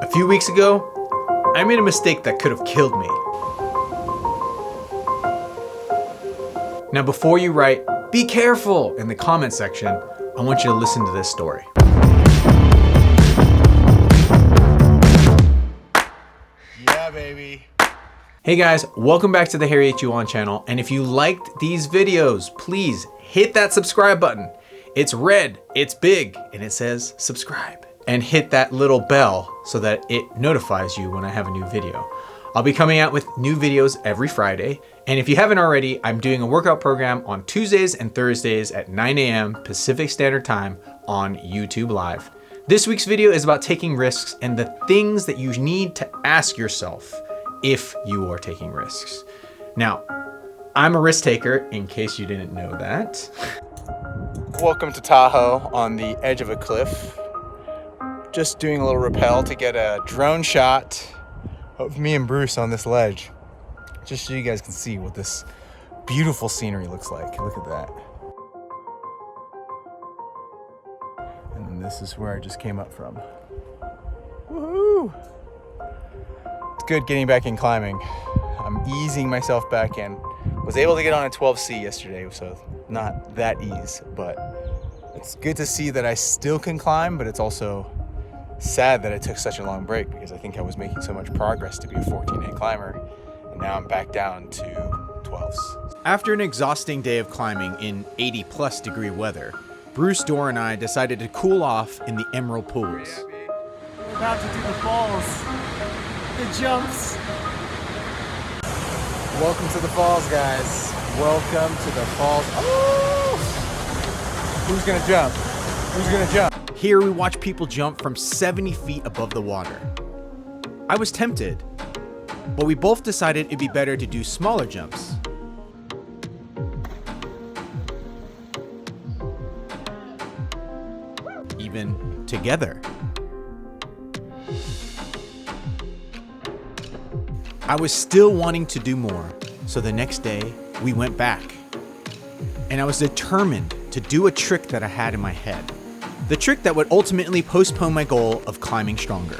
A few weeks ago, I made a mistake that could have killed me. Now, before you write, "Be careful," in the comment section, I want you to listen to this story. Yeah, baby. Hey guys, welcome back to the Harry H.U.on channel. And if you liked these videos, please hit that subscribe button. It's red, it's big, and it says subscribe. And hit that little bell so that it notifies you when I have a new video. I'll be coming out with new videos every Friday. And if you haven't already, I'm doing a workout program on Tuesdays and Thursdays at 9 a.m. Pacific Standard Time on YouTube Live. This week's video is about taking risks and the things that you need to ask yourself if you are taking risks. Now, I'm a risk taker, in case you didn't know that. Welcome to Tahoe on the edge of a cliff. Just doing a little rappel to get a drone shot of me and Bruce on this ledge. Just so you guys can see what this beautiful scenery looks like. Look at that. And then this is where I just came up from. Woohoo! It's good getting back in climbing. I'm easing myself back in. Was able to get on a 12C yesterday, so not that ease, but it's good to see that I still can climb, but it's also sad that I took such a long break because I think I was making so much progress to be a 14A climber, and now I'm back down to 12s. After an exhausting day of climbing in 80+ degree weather, Bruce, Dora, and I decided to cool off in the Emerald Pools. We're about to do the falls, the jumps. Welcome to the falls, guys. Welcome to the falls. Oh! Who's gonna jump? Who's gonna jump? Here we watch people jump from 70 feet above the water. I was tempted, but we both decided it'd be better to do smaller jumps. Even together. I was still wanting to do more, so the next day we went back. And I was determined to do a trick that I had in my head. The trick that would ultimately postpone my goal of climbing stronger.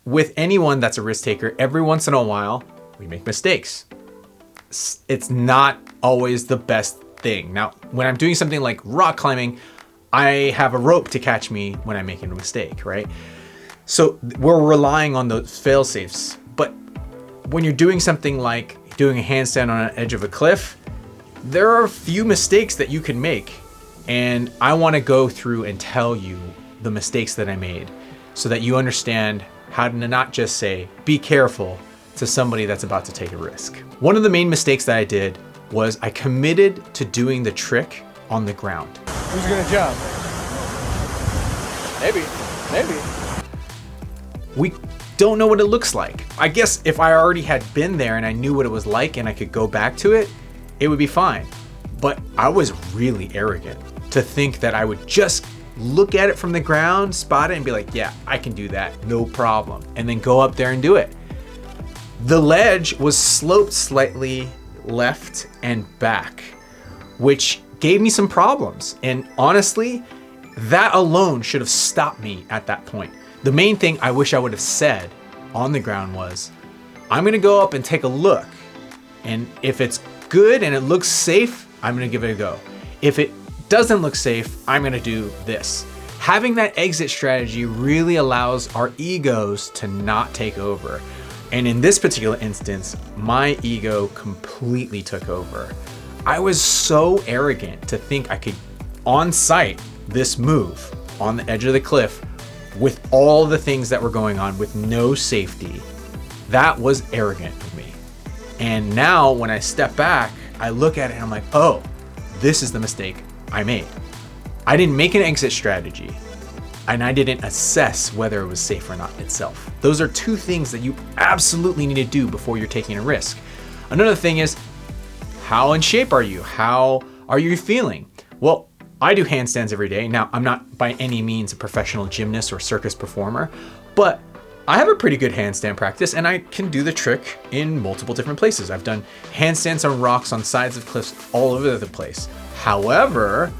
With anyone that's a risk taker, every once in a while, we make mistakes. It's not always the best thing. Now, when I'm doing something like rock climbing, I have a rope to catch me when I'm making a mistake, right? So we're relying on those fail safes. But when you're doing something like doing a handstand on an edge of a cliff, there are a few mistakes that you can make. And I want to go through and tell you the mistakes that I made so that you understand how to not just say, "Be careful," to somebody that's about to take a risk. One of the main mistakes that I did was I committed to doing the trick on the ground. Who's gonna jump? Maybe. We don't know what it looks like. I guess if I already had been there and I knew what it was like and I could go back to it, it would be fine. But I was really arrogant to think that I would just look at it from the ground, spot it, and be like, yeah, I can do that, no problem. And then go up there and do it. The ledge was sloped slightly left and back, which gave me some problems. And honestly, that alone should have stopped me at that point. The main thing I wish I would have said on the ground was, I'm gonna go up and take a look. And if it's good and it looks safe, I'm gonna give it a go. If it doesn't look safe, I'm gonna do this. Having that exit strategy really allows our egos to not take over. And in this particular instance, my ego completely took over. I was so arrogant to think I could on site this move on the edge of the cliff with all the things that were going on with no safety. That was arrogant of me. And now when I step back, I look at it and I'm like, oh, this is the mistake I made. I didn't make an exit strategy and I didn't assess whether it was safe or not itself. Those are two things that you absolutely need to do before you're taking a risk. Another thing is, how in shape are you? How are you feeling? Well, I do handstands every day. Now, I'm not by any means a professional gymnast or circus performer, but I have a pretty good handstand practice and I can do the trick in multiple different places. I've done handstands on rocks, on sides of cliffs, all over the place. However,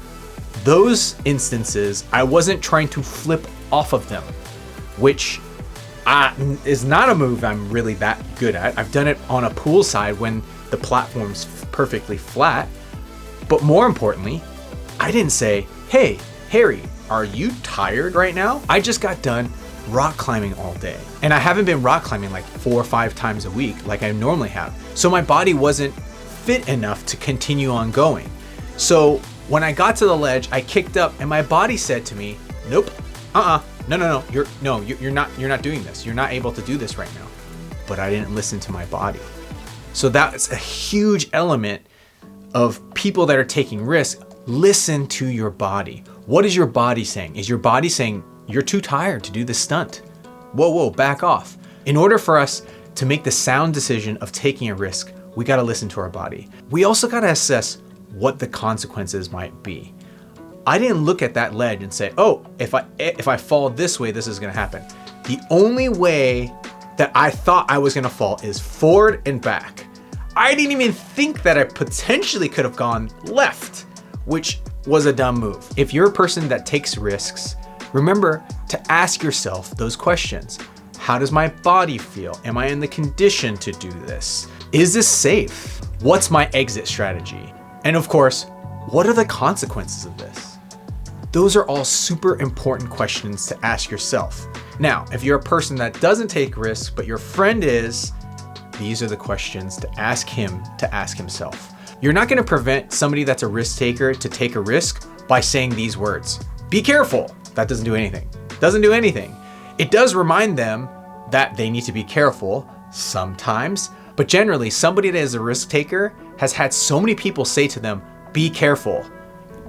those instances, I wasn't trying to flip off of them, which is not a move I'm really that good at. I've done it on a poolside when the platform's perfectly flat. But more importantly, I didn't say, hey, Harry, are you tired right now? I just got done rock climbing all day. And I haven't been rock climbing like 4 or 5 times a week like I normally have. So my body wasn't fit enough to continue on going. So when I got to the ledge, I kicked up and my body said to me, nope, no, you're not doing this. You're not able to do this right now. But I didn't listen to my body. So that's a huge element of people that are taking risks. Listen to your body. What is your body saying? Is your body saying, you're too tired to do this stunt? Whoa, back off. In order for us to make the sound decision of taking a risk, we gotta listen to our body. We also gotta assess what the consequences might be. I didn't look at that ledge and say, oh, if I fall this way, this is gonna happen. The only way that I thought I was gonna fall is forward and back. I didn't even think that I potentially could have gone left, which was a dumb move. If you're a person that takes risks, remember to ask yourself those questions. How does my body feel? Am I in the condition to do this? Is this safe? What's my exit strategy? And of course, what are the consequences of this? Those are all super important questions to ask yourself. Now, if you're a person that doesn't take risks, but your friend is, these are the questions to ask him to ask himself. You're not gonna prevent somebody that's a risk taker to take a risk by saying these words. Be careful. That doesn't do anything. Doesn't do anything. It does remind them that they need to be careful sometimes, but generally somebody that is a risk taker has had so many people say to them, be careful,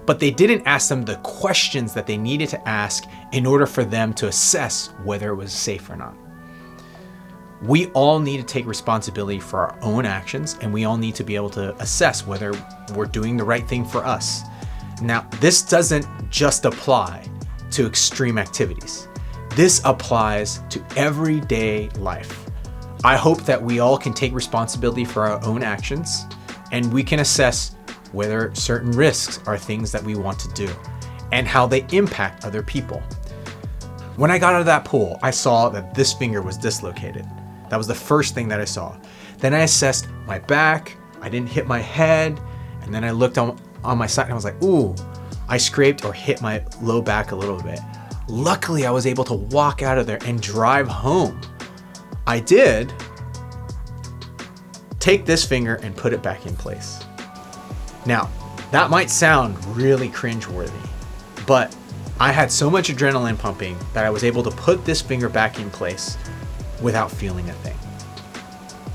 but they didn't ask them the questions that they needed to ask in order for them to assess whether it was safe or not. We all need to take responsibility for our own actions, and we all need to be able to assess whether we're doing the right thing for us. Now, this doesn't just apply to extreme activities. This applies to everyday life. I hope that we all can take responsibility for our own actions, and we can assess whether certain risks are things that we want to do and how they impact other people. When I got out of that pool, I saw that this finger was dislocated. That was the first thing that I saw. Then I assessed my back, I didn't hit my head, and then I looked on my side and I was like, ooh, I scraped or hit my low back a little bit. Luckily, I was able to walk out of there and drive home. I did take this finger and put it back in place. Now, that might sound really cringeworthy, but I had so much adrenaline pumping that I was able to put this finger back in place without feeling a thing.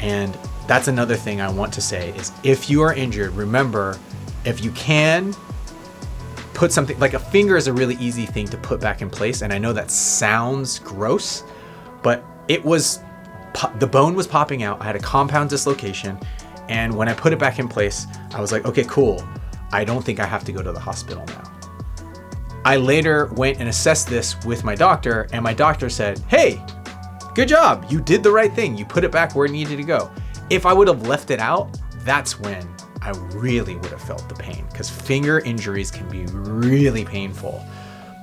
And that's another thing I want to say is if you are injured, remember, if you can put something, like a finger is a really easy thing to put back in place. And I know that sounds gross, but it was, the bone was popping out. I had a compound dislocation. And when I put it back in place, I was like, okay, cool. I don't think I have to go to the hospital now. I later went and assessed this with my doctor, and my doctor said, hey, good job. You did the right thing. You put it back where it needed to go. If I would have left it out, that's when I really would have felt the pain, because finger injuries can be really painful.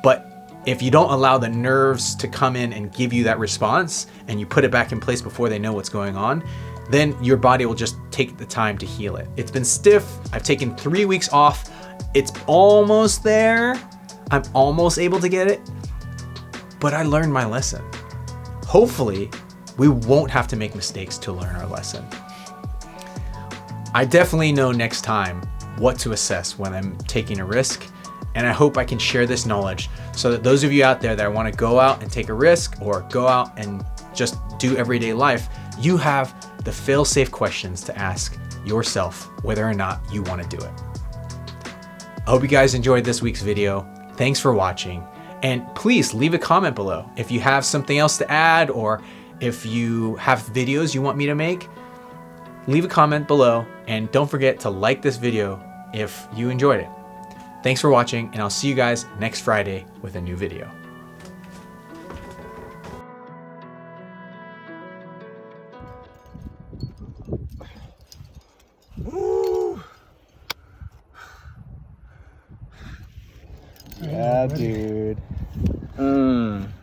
But if you don't allow the nerves to come in and give you that response, and you put it back in place before they know what's going on, then your body will just take the time to heal it. It's been stiff. I've taken 3 weeks off. It's almost there. I'm almost able to get it, but I learned my lesson. Hopefully, we won't have to make mistakes to learn our lesson. I definitely know next time what to assess when I'm taking a risk, and I hope I can share this knowledge so that those of you out there that want to go out and take a risk or go out and just do everyday life, you have the fail-safe questions to ask yourself whether or not you want to do it. I hope you guys enjoyed this week's video. Thanks for watching. And please leave a comment below if you have something else to add, or if you have videos you want me to make. Leave a comment below, and don't forget to like this video if you enjoyed it. Thanks for watching, and I'll see you guys next Friday with a new video. Yeah, dude. Mm.